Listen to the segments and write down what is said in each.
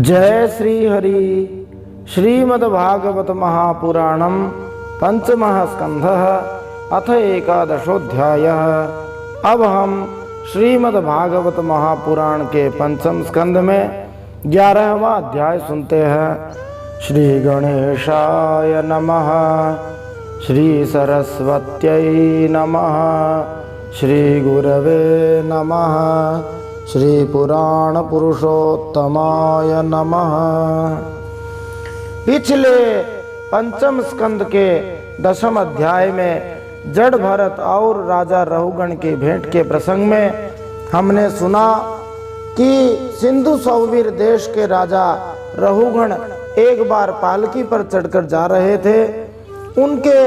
जय श्री हरि। श्रीमद्भागवत महापुराणम पंचमः स्कंधः अथ एकादशोऽध्यायः। अब हम श्रीमद्भागवत महापुराण के पंचम स्कंध में 11वां अध्याय सुनते हैं। श्री गणेशाय नमः। श्री सरस्वत्यै नमः। श्री गुरवे नमः। श्री पुराण पुरुषोत्तमाय नमः। पिछले पंचम स्कंद के 10वें अध्याय में जड़ भरत और राजा रहुगण की भेंट के प्रसंग में हमने सुना कि सिंधु सौवीर देश के राजा रहुगण एक बार पालकी पर चढ़कर जा रहे थे। उनके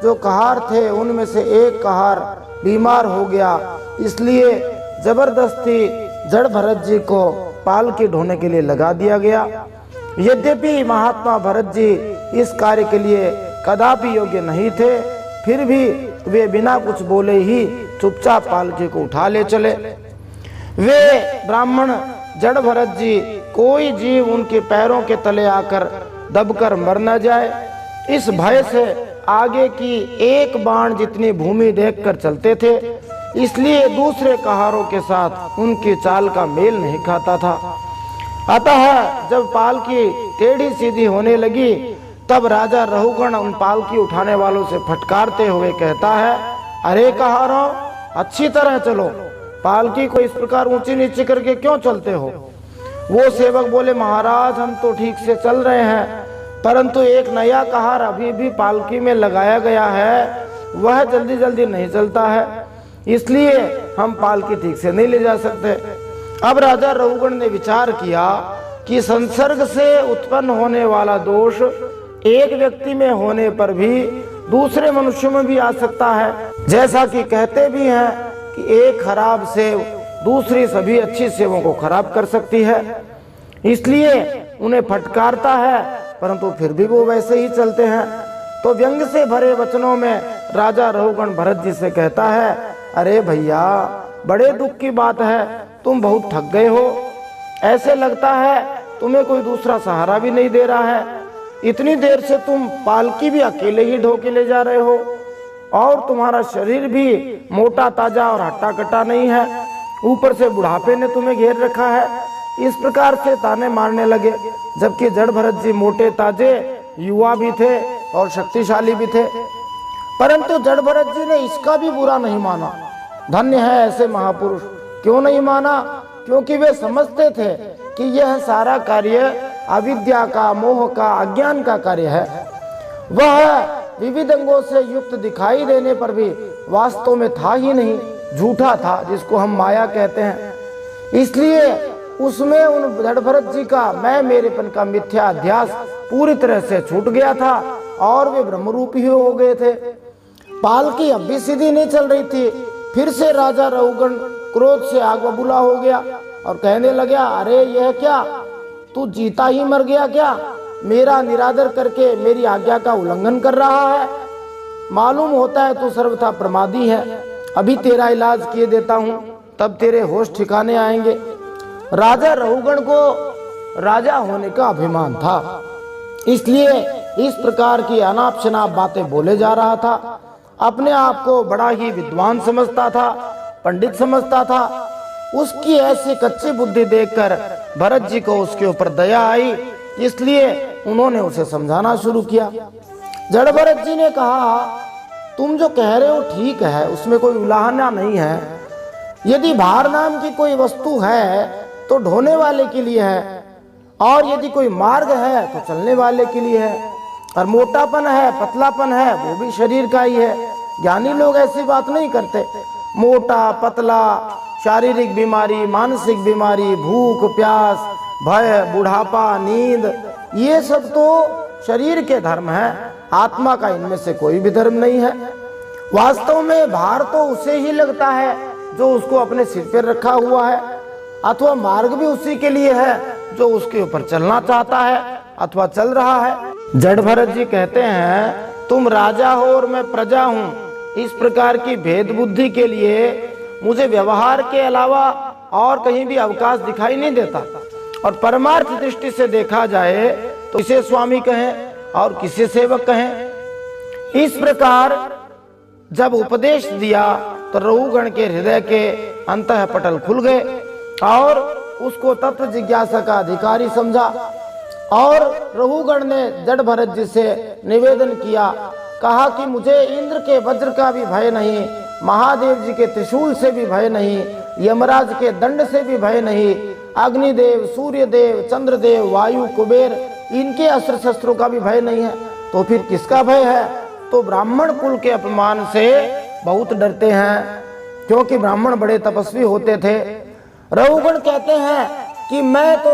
जो कहार थे उनमें से एक कहार बीमार हो गया, इसलिए जबरदस्ती जड़ भरत जी को पालकी ढोने के लिए लगा दिया गया। यद्यपि महात्मा भरत जी इस कार्य के लिए कदापि योग्य नहीं थे, फिर भी वे बिना कुछ बोले ही चुपचाप पालकी को उठा ले चले। वे ब्राह्मण जड़ भरत जी कोई जीव उनके पैरों के तले आकर दबकर मर न जाए, इस भय से आगे की एक बाण जितनी भूमि देखकर चलते थे, इसलिए दूसरे कहारों के साथ उनकी चाल का मेल नहीं खाता था। अतः जब पालकी टेढ़ी सीधी होने लगी, तब राजा रहुगण उन पालकी उठाने वालों से फटकारते हुए कहता है, अरे कहारों, अच्छी तरह चलो, पालकी को इस प्रकार ऊंची नीची करके क्यों चलते हो? वो सेवक बोले, महाराज हम तो ठीक से चल रहे हैं, परंतु एक नया कहार अभी भी पालकी में लगाया गया है, वह जल्दी जल्दी नहीं चलता है, इसलिए हम पालकी ठीक से नहीं ले जा सकते। अब राजा रहुगण ने विचार किया कि संसर्ग से उत्पन्न होने वाला दोष एक व्यक्ति में होने पर भी दूसरे मनुष्यों में भी आ सकता है। जैसा कि कहते भी हैं कि एक खराब सेव दूसरी सभी अच्छी सेवों को खराब कर सकती है, इसलिए उन्हें फटकारता है, परंतु फिर भी वो वैसे ही चलते हैं। तो व्यंग से भरे वचनों में राजा रहुगण भरत जी से कहता है, अरे भैया, बड़े दुख की बात है, तुम बहुत थक गए हो, ऐसे लगता है तुम्हें कोई दूसरा सहारा भी नहीं दे रहा है। इतनी देर से तुम पालकी भी अकेले ही ढो के ले जा रहे हो, और तुम्हारा शरीर भी मोटा ताजा और हट्टा कट्टा नहीं है, ऊपर से बुढ़ापे ने तुम्हें घेर रखा है। इस प्रकार से ताने मारने लगे, जबकि जड़ भरत जी मोटे ताजे युवा भी थे और शक्तिशाली भी थे। परंतु जड़ भरत जी ने इसका भी बुरा नहीं माना। धन्य है ऐसे महापुरुष। क्यों नहीं माना? क्योंकि वे समझते थे कि यह सारा कार्य अविद्या का, मोह का, अज्ञान का कार्य है। वह विविध अंगों से युक्त दिखाई देने पर भी वास्तव में था ही नहीं, झूठा था, जिसको हम माया कहते हैं। इसलिए उसमें उन जड़ भरत जी का मैं मेरेपन का मिथ्या अध्यास पूरी तरह से छूट गया था और वे ब्रह्मरूपी हो गए थे। पालकी अब भी सीधी नहीं चल रही थी। फिर से राजा रहुगण क्रोध से आग बबूला हो गया और कहने लगा, अरे यह क्या, तू जीता ही मर गया क्या? मेरा निरादर करके मेरी आज्ञा का उल्लंघन कर रहा है। मालूम होता है तू सर्वथा प्रमादी है। अभी तेरा इलाज किए देता हूँ, तब तेरे होश ठिकाने आएंगे। राजा रहुगण को राजा होने का अभिमान था, इसलिए इस प्रकार की अनाप शनाप बातें बोले जा रहा था। अपने आप को बड़ा ही विद्वान समझता था, पंडित समझता था। उसकी ऐसी कच्ची बुद्धि देखकर भरत जी को उसके ऊपर दया आई, इसलिए उन्होंने उसे समझाना शुरू किया। जड़ भरत जी ने कहा, तुम जो कह रहे हो ठीक है, उसमें कोई उलाहना नहीं है। यदि भार नाम की कोई वस्तु है तो ढोने वाले के लिए है, और यदि कोई मार्ग है तो चलने वाले के लिए है, और मोटापन है, पतलापन है, वो भी शरीर का ही है। ज्ञानी लोग ऐसी बात नहीं करते। मोटा पतला, शारीरिक बीमारी, मानसिक बीमारी, भूख प्यास, भय, बुढ़ापा, नींद, ये सब तो शरीर के धर्म हैं। आत्मा का इनमें से कोई भी धर्म नहीं है। वास्तव में भार तो उसे ही लगता है जो उसको अपने सिर पर रखा हुआ है, अथवा मार्ग भी उसी के लिए है जो उसके ऊपर चलना चाहता है अथवा चल रहा है। जड़ भरत जी कहते हैं, तुम राजा हो और मैं प्रजा हूँ, इस प्रकार की भेद बुद्धि के लिए मुझे व्यवहार के अलावा और कहीं भी अवकाश दिखाई नहीं देता। और परमार्थ दृष्टि से देखा जाए तो किसे स्वामी कहें और किसे सेवक कहें। इस प्रकार जब उपदेश दिया तो रघुगण के हृदय के अंतःपटल खुल गए और उसको तत्व जिज्ञासा का अधिकारी समझा। और रघुगण ने जड़ भरत जी से निवेदन किया, कहा कि मुझे इंद्र के वज्र का भी भय नहीं, महादेव जी के त्रिशूल से भी भय नहीं, यमराज के दंड से भी भय नहीं, अग्निदेव, सूर्यदेव, चंद्रदेव, वायु, कुबेर, इनके अस्त्र शस्त्रों का भी भय नहीं है, तो फिर किसका भय है? तो ब्राह्मण कुल के अपमान से बहुत डरते हैं, क्योंकि ब्राह्मण बड़े तपस्वी होते थे। रघुगण कहते हैं कि मैं तो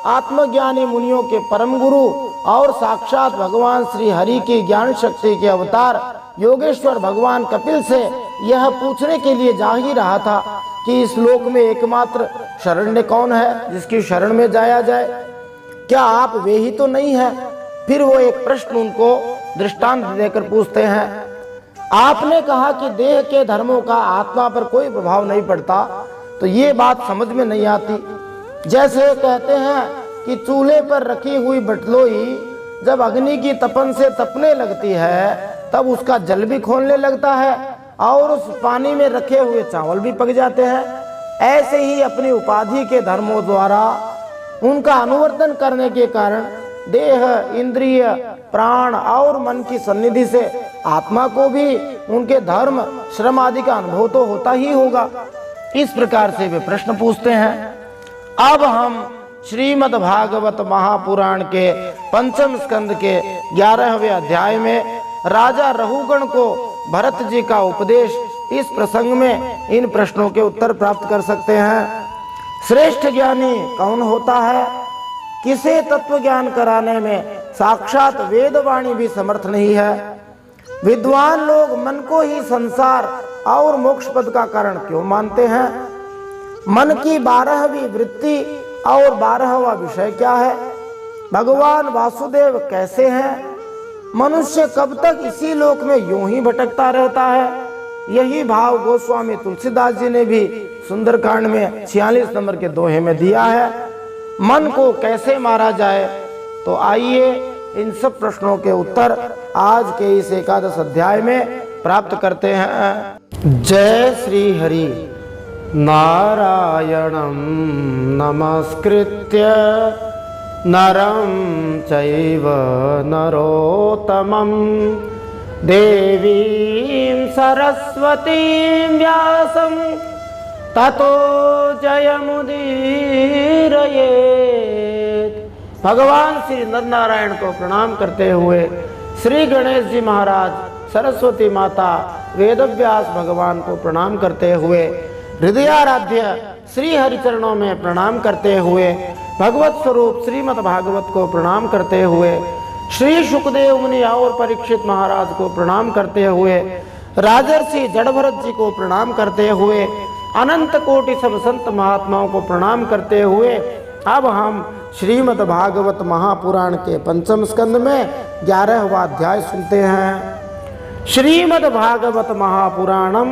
आत्मज्ञानी मुनियों के परम गुरु और साक्षात भगवान श्री हरि की ज्ञान शक्ति के अवतार योगेश्वर भगवान कपिल से यह पूछने के लिए जा ही रहा था कि इस लोक में एकमात्र शरण्य कौन है जिसकी शरण में जाया जाए, क्या आप वे ही तो नहीं है? फिर वो एक प्रश्न उनको दृष्टांत देकर पूछते हैं, आपने कहा कि देह के धर्मों का आत्मा पर कोई प्रभाव नहीं पड़ता, तो ये बात समझ में नहीं आती। जैसे कहते हैं कि चूल्हे पर रखी हुई बटलोई जब अग्नि की तपन से तपने लगती है तब उसका जल भी खोलने लगता है और उस पानी में रखे हुए चावल भी पक जाते हैं। ऐसे ही अपनी उपाधि के धर्मों द्वारा उनका अनुवर्तन करने के कारण देह, इंद्रिय, प्राण और मन की सन्निधि से आत्मा को भी उनके धर्म, श्रम आदि का अनुभव तो होता ही होगा। इस प्रकार से वे प्रश्न पूछते हैं। अब हम श्रीमद् भागवत महापुराण के पंचम स्कंद के 11वें अध्याय में राजा रघुगण को भरत जी का उपदेश, इस प्रसंग में इन प्रश्नों के उत्तर प्राप्त कर सकते हैं। श्रेष्ठ ज्ञानी कौन होता है? किसे तत्व ज्ञान कराने में साक्षात वेदवाणी भी समर्थ नहीं है। विद्वान लोग मन को ही संसार और मोक्ष पद का कारण क्यों मानते हैं? मन की 12वीं वृत्ति और 12वां विषय क्या है? भगवान वासुदेव कैसे हैं? मनुष्य कब तक इसी लोक में यूं ही भटकता रहता है? यही भाव गोस्वामी तुलसीदास जी ने भी सुंदरकांड में 46 नंबर के दोहे में दिया है। मन को कैसे मारा जाए? तो आइए इन सब प्रश्नों के उत्तर आज के इस 11 अध्याय में प्राप्त करते हैं। जय श्री हरि। नारायणं नमस्कृत्य नरं चैव नरोत्तमं देवीं सरस्वतीं व्यासं ततो जयमुदीरयेत्। भगवान श्री नर नारायण को प्रणाम करते हुए श्री गणेश जी महाराज, सरस्वती माता, वेदव्यास भगवान को प्रणाम करते हुए, हृदयाराध्य श्री हरिचरणों में प्रणाम करते हुए, भगवत स्वरूप श्रीमद् भागवत को प्रणाम करते हुए, श्री सुखदेव मुनि और परीक्षित महाराज को प्रणाम करते हुए, राजर्षि जड़भरत जी को प्रणाम करते हुए, अनंत कोटि सब संत महात्माओं को प्रणाम करते हुए अब हम श्रीमद् भागवत महापुराण के पंचम स्कंद में 11वां अध्याय सुनते हैं। श्रीमद् भागवत महापुराणम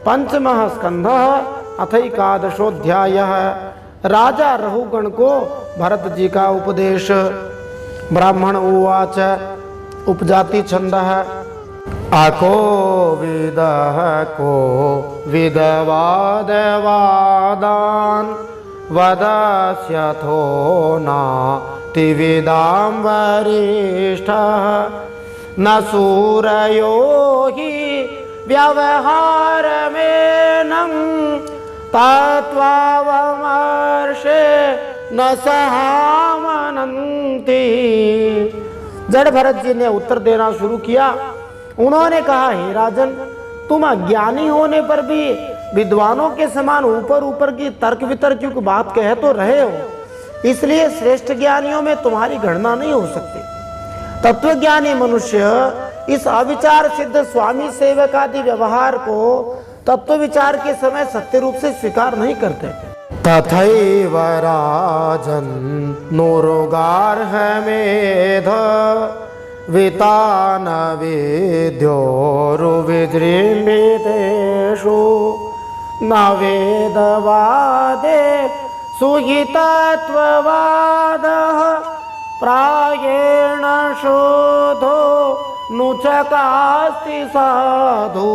पंचमः स्कंधः अथैकादशोऽध्यायः। राजा रघुगण को भरत जी का उपदेश। ब्राह्मण उवाच। उपजाति छंदः। अको विदः को विदवादवादान् वदस्यथो नातिविदां वरिष्ठः न सूरयो हि व्यवहारमेनं तत्त्वावमर्षे न सहामनन्ति। जड़ भरत जी ने उत्तर देना शुरू किया। उन्होंने कहा, हे राजन, तुम अज्ञानी होने पर भी विद्वानों के समान ऊपर ऊपर की तर्क वितर्क की बात कह तो रहे हो, इसलिए श्रेष्ठ ज्ञानियों में तुम्हारी गणना नहीं हो सकती। तत्वज्ञानी मनुष्य इस अविचार सिद्ध स्वामी सेवक आदि व्यवहार को तत्व विचार के समय सत्य रूप से स्वीकार नहीं करते। तथैव राजन् नोरुगार्हमेध वितान विद्योरुविजृम्भितेषु न वेदवादे सुहितत्ववादः प्रायेण शोधो नुचकास्ति साधु।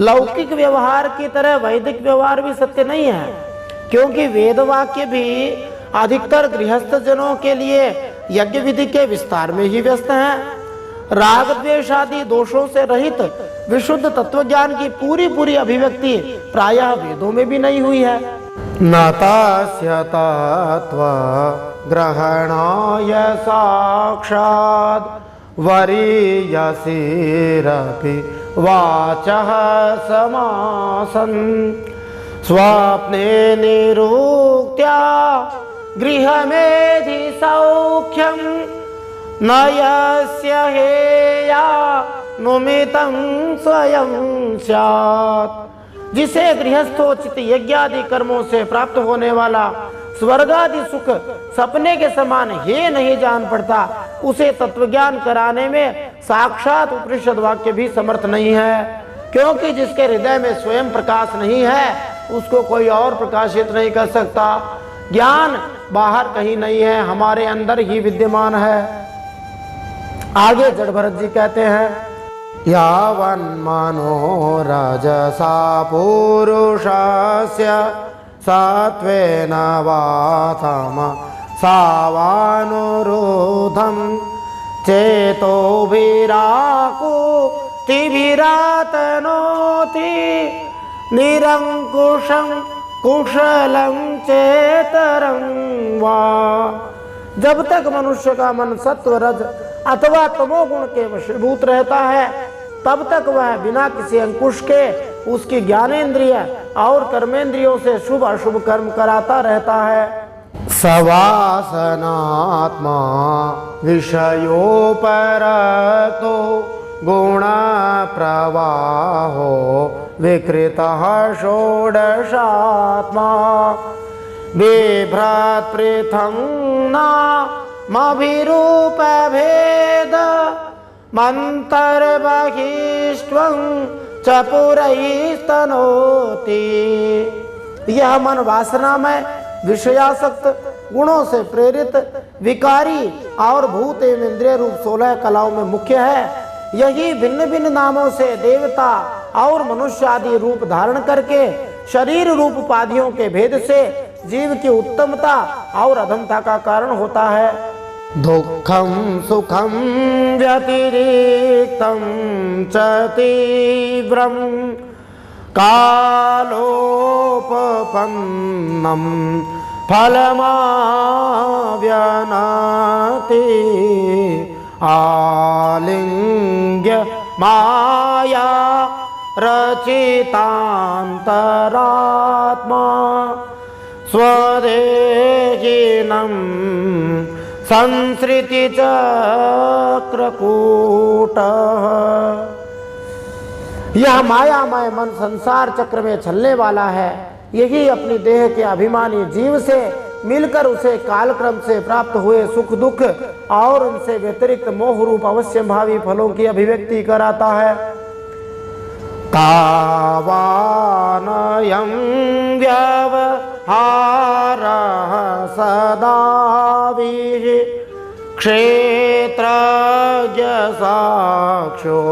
लौकिक व्यवहार की तरह वैदिक व्यवहार भी सत्य नहीं है, क्योंकि वेद वाक्य भी अधिकतर गृहस्थ जनों के लिए यज्ञ विधि के विस्तार में ही व्यस्त हैं। राग द्वेष आदि दोषों से रहित विशुद्ध तत्व ज्ञान की पूरी पूरी अभिव्यक्ति प्रायः वेदों में भी नहीं हुई है। न तस्य तत्व ग्रहणाय साक्षात् वरीयसीरपि वाचः समासन् स्वप्ने निरुक्त्या गृहमेधि सौख्यं न यस्य हेया नुमितं स्वयं स्यात्। जिसे गृहस्थोचित यज्ञादि कर्मों से प्राप्त होने वाला स्वर्गादि सुख सपने के समान हे नहीं जान पड़ता, उसे तत्वज्ञान कराने में साक्षात उपनिषद वाक्य भी समर्थ नहीं है। क्योंकि जिसके हृदय में स्वयं प्रकाश नहीं है, उसको कोई और प्रकाशित नहीं कर सकता। ज्ञान बाहर कहीं नहीं है, हमारे अंदर ही विद्यमान है। आगे जड़ भरत जी कहते हैं, यावन्मनो रजसा पुरुषस्य सत्त्वेन वातम सावानुरोधं चेतोभिराकुतिभिरातनोति निरंकुशं कुशलं चेतरं वा। जब तक मनुष्य का मन सत्व रज अथवा तमोगुण के वशीभूत रहता है, तब तक वह बिना किसी अंकुश के उसकी ज्ञानेन्द्रिय और कर्मेंद्रियों से शुभ अशुभ कर्म कराता रहता है। सवासनात्मा विषयोपरतो गुण प्रवाहो विकृतः षोडशात्मा बिभ्रात् पृथं नामभिरूप भेद मन्तर्बहिष्ठं च पुरैस्तनोति। यह मन वासना में विषयासक्त, गुणों से प्रेरित, विकारी और भूत एवं इंद्रिय रूप 16 कलाओं में मुख्य है। यही भिन्न भिन्न नामों से देवता और मनुष्य आदि रूप धारण करके शरीर रूप उपाधियों के भेद से जीव की उत्तमता और अधमता का कारण होता है। दुःखं सुखं व्यतिरिक्तं च तीव्रं कालोपपन्नं फलमाव्यनाति आलिङ्ग्य माया रचितान्तरात्मा स्वदेहिनं संसृति चक्रकूटः। यह मायामय मन संसार चक्र में चलने वाला है। यही अपनी देह के अभिमानी जीव से मिलकर उसे कालक्रम से प्राप्त हुए सुख दुख और उनसे व्यतिरिक्त मोह रूप अवश्य भावी फलों की अभिव्यक्ति कराता है। तावानयं व्यवहारः सदा क्षेत्रज्ञ साक्षो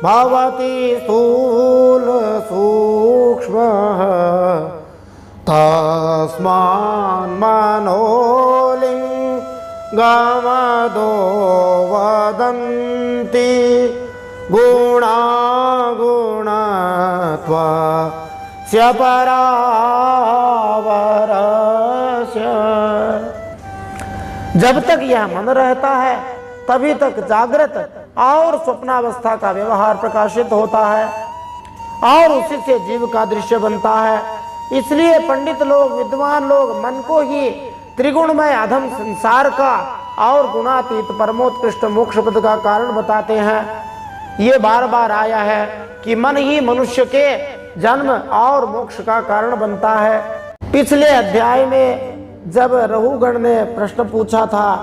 भवति स्थूल सूक्ष्मः तस्मान्मनोलिङ्गमदो वदन्ति गुणागुणत्वस्य परावरस्य। जब तक यह मन रहता है, तभी तक जागृत और स्वप्नावस्था का व्यवहार प्रकाशित होता है और उसी से जीव का दृश्य बनता है। इसलिए पंडित लोग, विद्वान लोग मन को ही त्रिगुणमय अधम संसार का और गुणातीत परमोत्कृष्ट मोक्ष पद का कारण बताते हैं। ये बार बार आया है कि मन ही मनुष्य के जन्म और मोक्ष का कारण बनता है। पिछले अध्याय में जब रहुगण ने प्रश्न पूछा था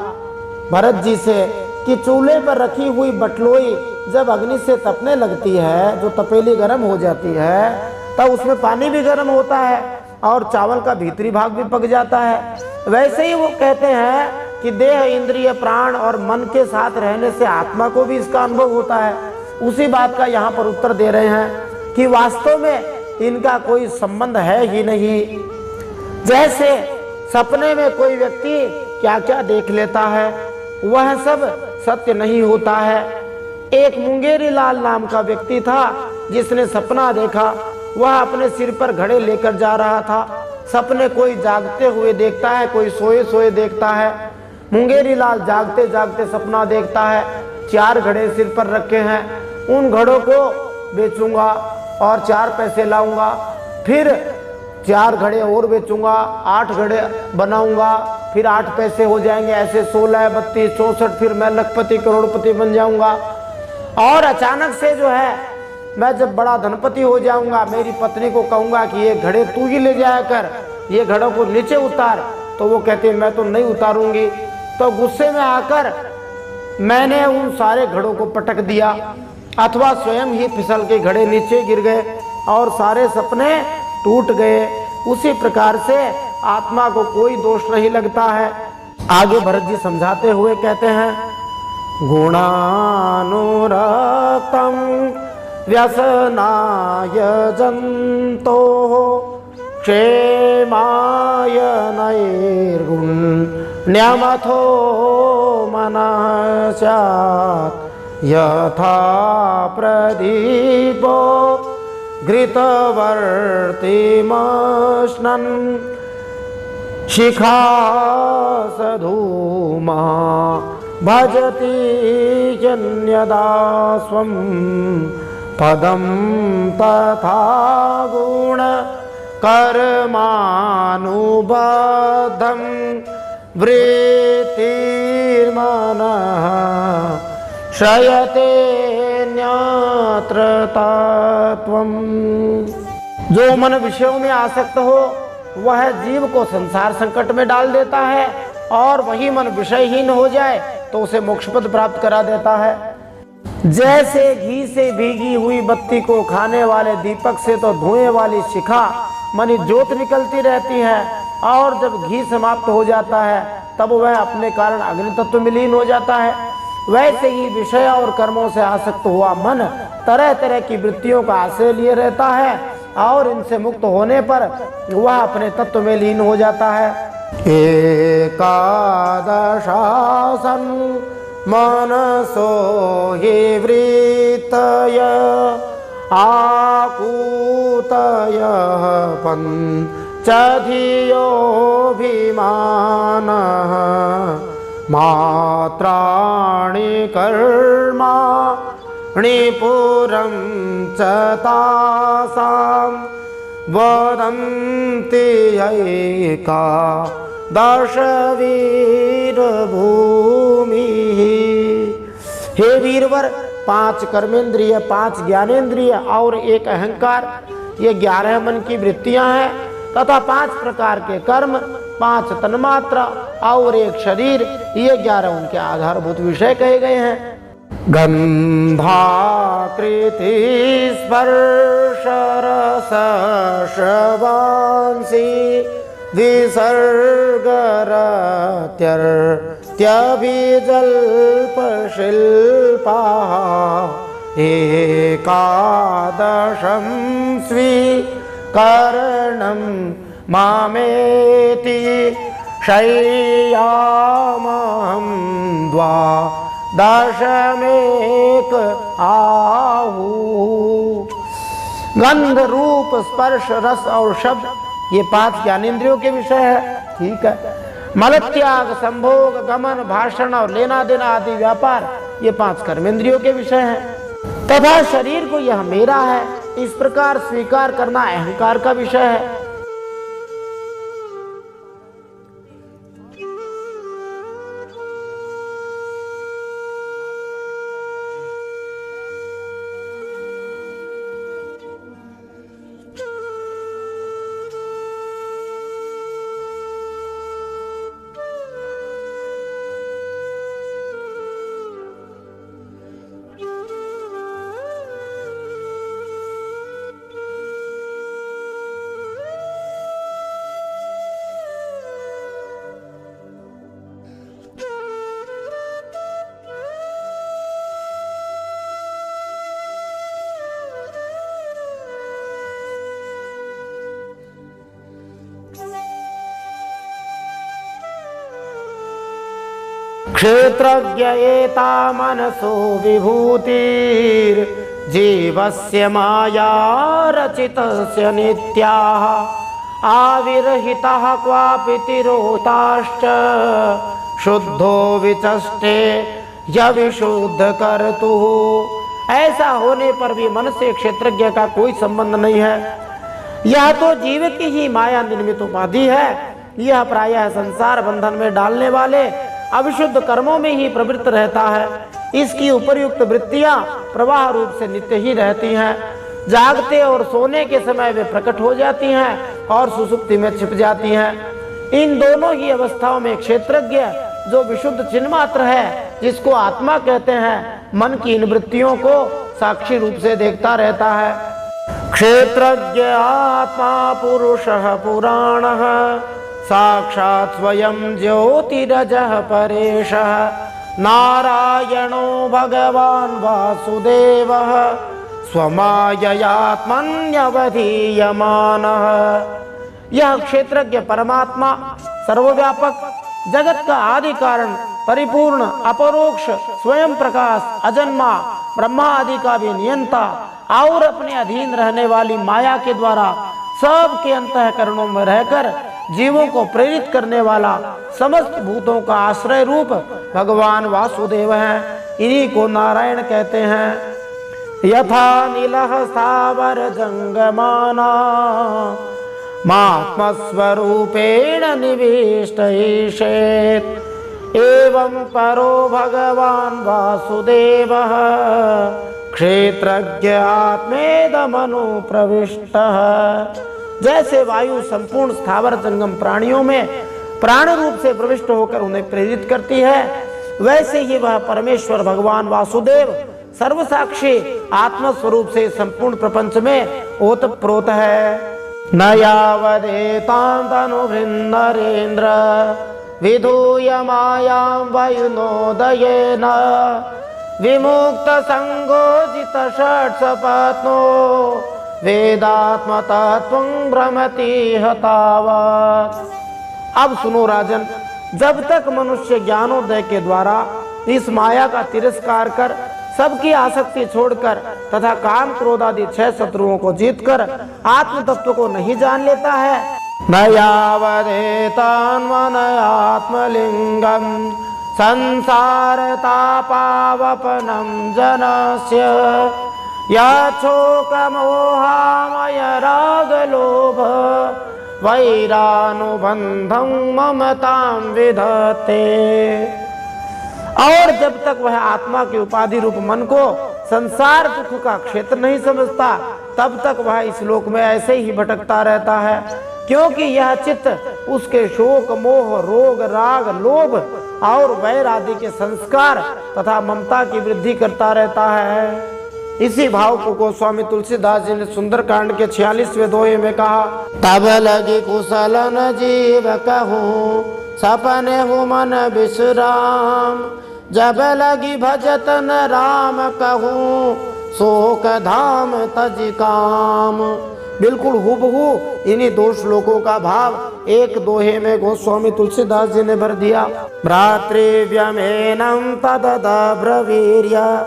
भरत जी से कि चूल्हे पर रखी हुई बटलोई जब अग्नि से तपने लगती है, जो तपेली गर्म हो जाती है, तब उसमें पानी भी गर्म होता है। और चावल का भीतरी भाग भी पक जाता है। वैसे ही वो कहते हैं कि देह, इंद्रिय, प्राण और मन के साथ रहने से आत्मा को भी इसका अनुभव होता है। उसी बात का यहाँ पर उत्तर दे रहे हैं कि वास्तव में इनका कोई संबंध है ही नहीं। जैसे सपने में कोई व्यक्ति क्या क्या देख लेता है वह सब सत्य नहीं होता है। एक मुंगेरी लाल नाम का व्यक्ति था जिसने सपना देखा। वह अपने सिर पर घड़े लेकर जा रहा था। सपने कोई जागते हुए देखता है, कोई सोए सोए देखता है। मुंगेरी लाल जागते जागते सपना देखता है 4 घड़े सिर पर रखे हैं, उन घड़ों को बेचूंगा और 4 पैसे लाऊंगा, फिर 4 घड़े और बेचूंगा, 8 घड़े बनाऊंगा, फिर 8 पैसे हो जाएंगे, ऐसे 16, 32, 64, फिर मैं लखपति करोड़पति बन जाऊंगा। और अचानक से जो है मैं जब बड़ा धनपति हो जाऊंगा, मेरी पत्नी को कहूंगा कि ये घड़े तू ही ले जाया कर, ये घड़ों को नीचे उतार। तो वो कहते हैं मैं तो नहीं उतारूंगी। तो गुस्से में आकर मैंने उन सारे घड़ों को पटक दिया, अथवा स्वयं ही फिसल के घड़े नीचे गिर गए और सारे सपने टूट गए। उसी प्रकार से आत्मा को कोई दोष नहीं लगता है। आगे भरत जी समझाते हुए कहते हैं, गुणानुरक्तं व्यसनाय जंतो क्षेमाय नैर्गुण्यमथो मनः स्यात् यथा प्रदीपो घृतवर्तिमश्नन् शिखा सधूमा भजति जन्यदा स्वं पदं तथा गुण कर्मानुबद्धं वृत्तिर्मनः श्रयते न्यत्र तत्त्वम्। जो मन विषयों में आसक्त हो वह जीव को संसार संकट में डाल देता है, और वही मन विषयहीन हो जाए तो उसे मोक्ष पद प्राप्त करा देता है। जैसे घी से भीगी हुई बत्ती को खाने वाले दीपक से तो धुएं वाली शिखा मानी ज्योत निकलती रहती है, और जब घी समाप्त हो जाता है तब वह अपने कारण अग्नि तत्व में लीन हो जाता है। वैसे ही विषय और कर्मों से आसक्त हुआ मन तरह तरह की वृत्तियों का आश्रय लिए रहता है, और इनसे मुक्त होने पर वह अपने तत्व में लीन हो जाता है। एकादशासन मनसो हि वृत्तय आकूतय पंचधियोऽभिमानः मात्राणि कर्माणि पुरं च तासां वदन्ति एकादशवीरभूमिः। हे वीरवर, 5 कर्मेंद्रिय, 5 ज्ञानेंद्रिय और 1 अहंकार, ये 11 मन की वृत्तियां हैं, तथा 5 प्रकार के कर्म, 5 तन्मात्रा और 1 शरीर, ये 11 उनके आधारभूत विषय कहे गए हैं। गंधाकृति स्पर्श रस श्रवांसि विसर्गरत्यभिजल्पशिल्पाः एकादशं स्वीकरणं मामेति शय्यामहं द्वादशमेक आहु। गंध, रूप, स्पर्श, रस और शब्द, ये 5 ज्ञानेंद्रियों के विषय है। ठीक है। मलत्याग, संभोग, गमन, भाषण और लेना देना आदि व्यापार, ये 5 कर्मेंद्रियों के विषय हैं। तथा शरीर को यह मेरा है इस प्रकार स्वीकार करना अहंकार का विषय है। क्षेत्रज्ञ एता मनसो विभूतिर्जीवस्य माया रचितस्य नित्याः आविरहितः क्वापि तिरोताश्च शुद्धो विचष्टे यविशुद्ध कर्तुः। ऐसा होने पर भी मन से क्षेत्रज्ञ का कोई संबंध नहीं है। यह तो जीव की ही माया निर्मित उपाधि है। यह प्रायः संसार बंधन में डालने वाले अविशुद्ध कर्मों में ही प्रवृत्त रहता है। इसकी उपर्युक्त वृत्तियां प्रवाह रूप से नित्य ही रहती हैं। जागते और सोने के समय वे प्रकट हो जाती हैं और सुसुप्ति में छिप जाती हैं। इन दोनों ही अवस्थाओं में क्षेत्रज्ञ जो विशुद्ध चिन्ह मात्र है, जिसको आत्मा कहते हैं, मन की इन वृत्तियों को साक्षी रूप से देखता रहता है। क्षेत्रज्ञ आत्मा पुरुषः पुराणः साक्षात् स्वयं ज्योतिरजः परेशः नारायणो भगवान् वासुदेवः स्वमाययात्मन्यवधीयमानः। यह क्षेत्रज्ञ परमात्मा सर्वव्यापक, जगत का आदि कारण, परिपूर्ण, अपरोक्ष, स्वयं प्रकाश, अजन्मा, ब्रह्मा आदि का भी नियंता और अपने अधीन रहने वाली माया के द्वारा सबके अंतःकरणों में रहकर जीवों को प्रेरित करने वाला, समस्त भूतों का आश्रय रूप भगवान वासुदेव हैं। इन्हीं को नारायण कहते हैं। यथा नीलः स्थावर जंगमाना मात्मस्वरूपेण निविष्टयेषेत् एवं परो भगवान् वासुदेवः क्षेत्रज्ञ आत्मेदमनु प्रविष्टः। जैसे वायु संपूर्ण स्थावर जंगम प्राणियों में प्राण रूप से प्रविष्ट होकर उन्हें प्रेरित करती है, वैसे ही वह परमेश्वर भगवान वासुदेव सर्वसाक्षी आत्मस्वरूप से संपूर्ण प्रपंच में ओतप्रोत है। न यावदेतान्तनुभृन्नरेन्द्र विधूय मायां वयुनोदयेन विमुक्त संगोजित षट्सपत्नो वेदात्मतत्वं भ्रमति तावत्। अब सुनो राजन, जब तक मनुष्य ज्ञानोदय के द्वारा इस माया का तिरस्कार कर सबकी आसक्ति छोड़कर तथा काम क्रोध आदि 6 शत्रुओं को जीतकर आत्म तत्व को नहीं जान लेता है, न यावदेतान्मन आत्मलिंगम संसारतापावपनं जनस्य यच्छोकमोहामय रागलोभ वैरानुबंधं ममतां विधत्ते। और जब तक वह आत्मा के उपाधि रूप मन को संसार दुख का क्षेत्र नहीं समझता, तब तक वह इस लोक में ऐसे ही भटकता रहता है, क्योंकि यह चित्त उसके शोक, मोह, रोग, राग, लोभ और वैर आदि के संस्कार तथा ममता की वृद्धि करता रहता है। इसी भाव को गोस्वामी तुलसीदास जी ने सुंदरकांड के 46वें दोहे में कहा, तब लगी कुशलन जीव कहूँ सपने हूँ मन विश्राम, जब लगी भजतन राम कहूँ शोक धाम तज काम। बिल्कुल हुबहू इन्हीं 2 श्लोकों का भाव एक दोहे में गोस्वामी तुलसीदास जी ने भर दिया। भ्रातृव्यमेनं तदब्रवीर्य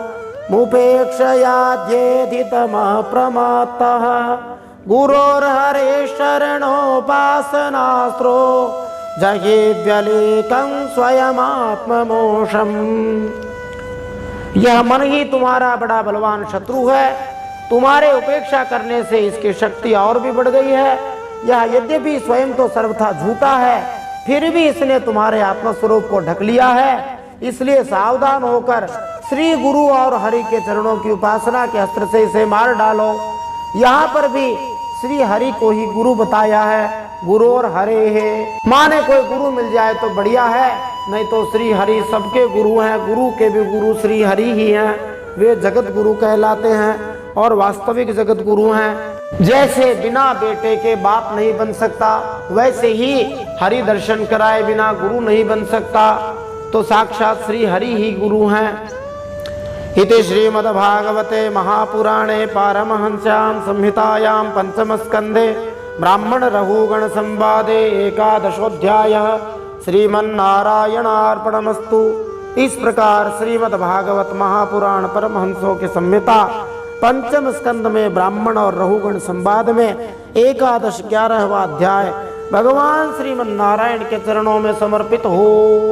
मुपेक्षयाद्येधितमप्रमात्तः गुरोर्हरे शरणोपासनास्त्रो जगेद्व्यलेकं स्वयमात्ममोषम्। यह मन ही तुम्हारा बड़ा बलवान शत्रु है। तुम्हारे उपेक्षा करने से इसकी शक्ति और भी बढ़ गई है। यह यद्यपि स्वयं तो सर्वथा झूठा है, फिर भी इसने तुम्हारे आत्मस्वरूप को ढक लिया है। इसलिए सावधान होकर श्री गुरु और हरि के चरणों की उपासना के अस्त्र से इसे मार डालो। यहाँ पर भी श्री हरि को ही गुरु बताया है। गुरु और हरे है, माने कोई गुरु मिल जाए तो बढ़िया है, नहीं तो श्री हरि सबके गुरु हैं। गुरु के भी गुरु श्री हरि ही हैं। वे जगत गुरु कहलाते हैं और वास्तविक जगत गुरु हैं। जैसे बिना बेटे के बाप नहीं बन सकता, वैसे ही हरि दर्शन कराए बिना गुरु नहीं बन सकता। तो साक्षात श्री हरि ही गुरु हैं। इति श्रीमद्भागवते महापुराणे पारमहंस्यां संहितायां पंचम स्कंधे ब्राह्मण रघुगण संवादे 11ोऽध्यायः श्रीमन्नारायणार्पणमस्तु। इस प्रकार श्रीमद् भागवत महापुराण परमहंसों की संहिता पंचम स्कंद में ब्राह्मण और रहुगण संवाद में 11वां अध्याय भगवान श्रीमन्नारायण के चरणों में समर्पित हो।